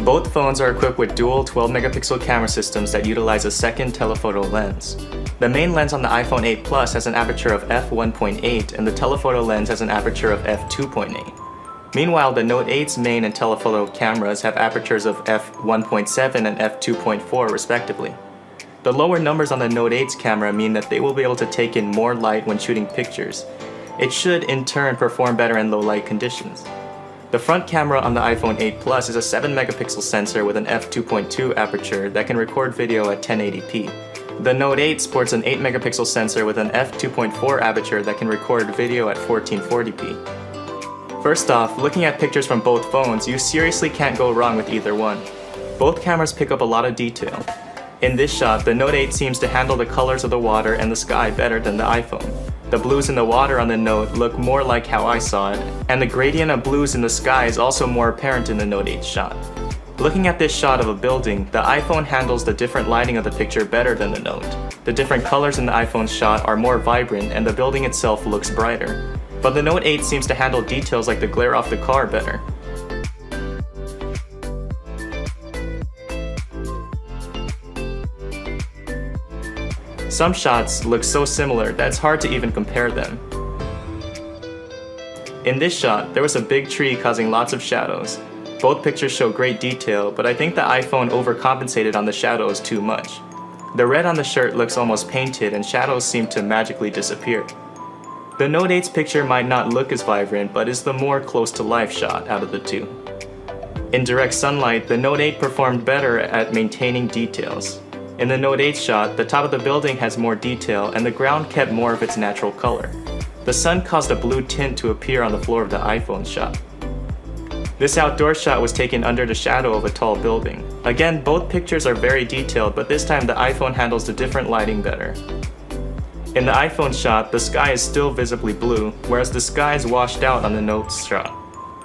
Both phones are equipped with dual 12-megapixel camera systems that utilize a second telephoto lens. The main lens on the iPhone 8 Plus has an aperture of f1.8 and the telephoto lens has an aperture of f2.8. Meanwhile, the Note 8's main and telephoto cameras have apertures of f1.7 and f2.4 respectively. The lower numbers on the Note 8's camera mean that they will be able to take in more light when shooting pictures. It should, in turn, perform better in low light conditions. The front camera on the iPhone 8 Plus is a 7-megapixel sensor with an f2.2 aperture that can record video at 1080p. The Note 8 sports an 8-megapixel sensor with an f2.4 aperture that can record video at 1440p. First off, looking at pictures from both phones, you seriously can't go wrong with either one. Both cameras pick up a lot of detail. In this shot, the Note 8 seems to handle the colors of the water and the sky better than the iPhone. The blues in the water on the Note look more like how I saw it, and the gradient of blues in the sky is also more apparent in the Note 8 shot. Looking at this shot of a building, the iPhone handles the different lighting of the picture better than the Note. The different colors in the iPhone's shot are more vibrant and the building itself looks brighter. But the Note 8 seems to handle details like the glare off the car better. Some shots look so similar that it's hard to even compare them. In this shot, there was a big tree causing lots of shadows. Both pictures show great detail, but I think the iPhone overcompensated on the shadows too much. The red on the shirt looks almost painted and shadows seem to magically disappear. The Note 8's picture might not look as vibrant, but is the more close-to-life shot out of the two. In direct sunlight, the Note 8 performed better at maintaining details. In the Note 8 shot, the top of the building has more detail and the ground kept more of its natural color. The sun caused a blue tint to appear on the floor of the iPhone shot. This outdoor shot was taken under the shadow of a tall building. Again, both pictures are very detailed, but this time the iPhone handles the different lighting better. In the iPhone shot, the sky is still visibly blue, whereas the sky is washed out on the Note's shot.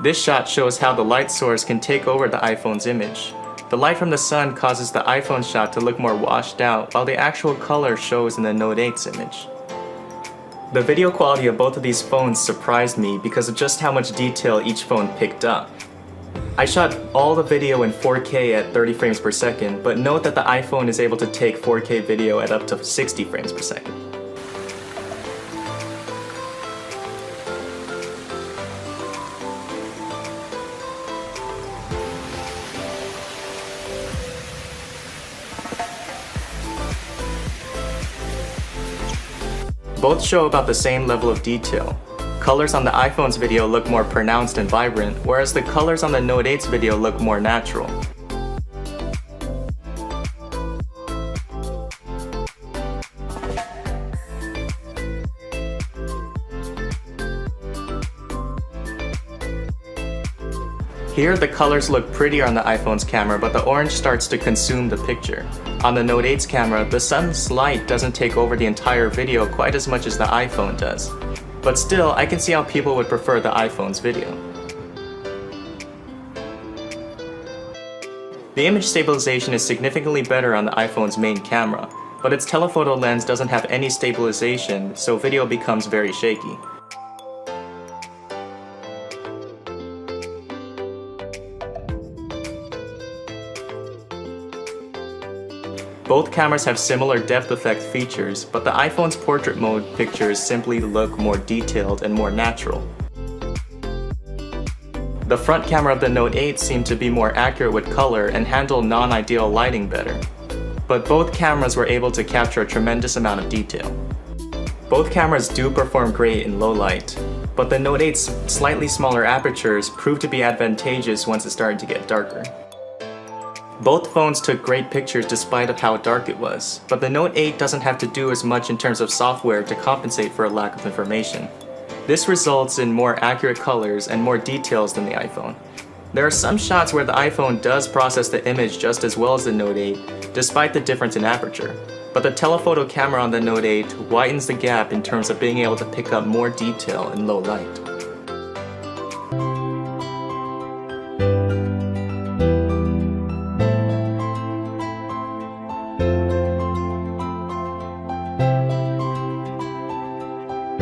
This shot shows how the light source can take over the iPhone's image. The light from the sun causes the iPhone shot to look more washed out, while the actual color shows in the Note 8's image. The video quality of both of these phones surprised me because of just how much detail each phone picked up. I shot all the video in 4K at 30 frames per second, but note that the iPhone is able to take 4K video at up to 60 frames per second. Both show about the same level of detail. Colors on the iPhone's video look more pronounced and vibrant, whereas the colors on the Note 8's video look more natural. Here, the colors look prettier on the iPhone's camera, but the orange starts to consume the picture. On the Note 8's camera, the sun's light doesn't take over the entire video quite as much as the iPhone does. But still, I can see how people would prefer the iPhone's video. The image stabilization is significantly better on the iPhone's main camera, but its telephoto lens doesn't have any stabilization, so video becomes very shaky. Both cameras have similar depth effect features, but the iPhone's portrait mode pictures simply look more detailed and more natural. The front camera of the Note 8 seemed to be more accurate with color and handle non-ideal lighting better. But both cameras were able to capture a tremendous amount of detail. Both cameras do perform great in low light, but the Note 8's slightly smaller apertures proved to be advantageous once it started to get darker. Both phones took great pictures despite of how dark it was, but the Note 8 doesn't have to do as much in terms of software to compensate for a lack of information. This results in more accurate colors and more details than the iPhone. There are some shots where the iPhone does process the image just as well as the Note 8, despite the difference in aperture. But the telephoto camera on the Note 8 widens the gap in terms of being able to pick up more detail in low light.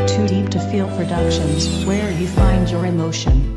Too Deep to Feel Productions, where you find your emotion.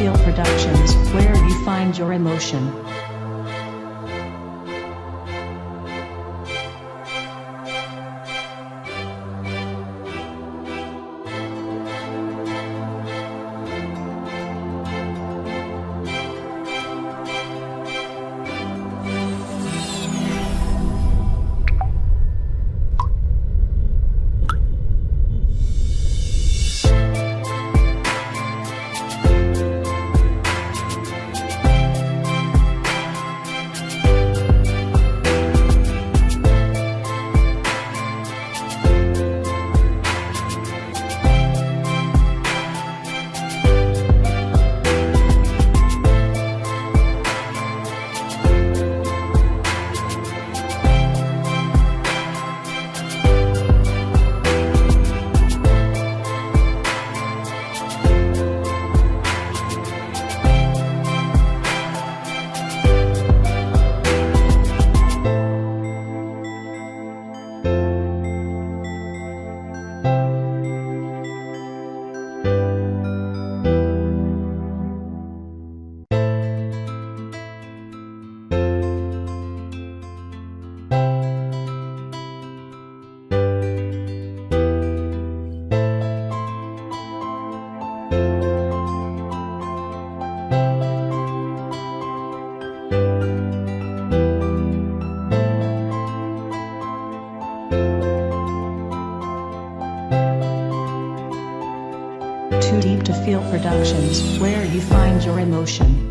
Feel Productions, where you find your emotion. Too Deep to Feel Productions, where you find your emotion.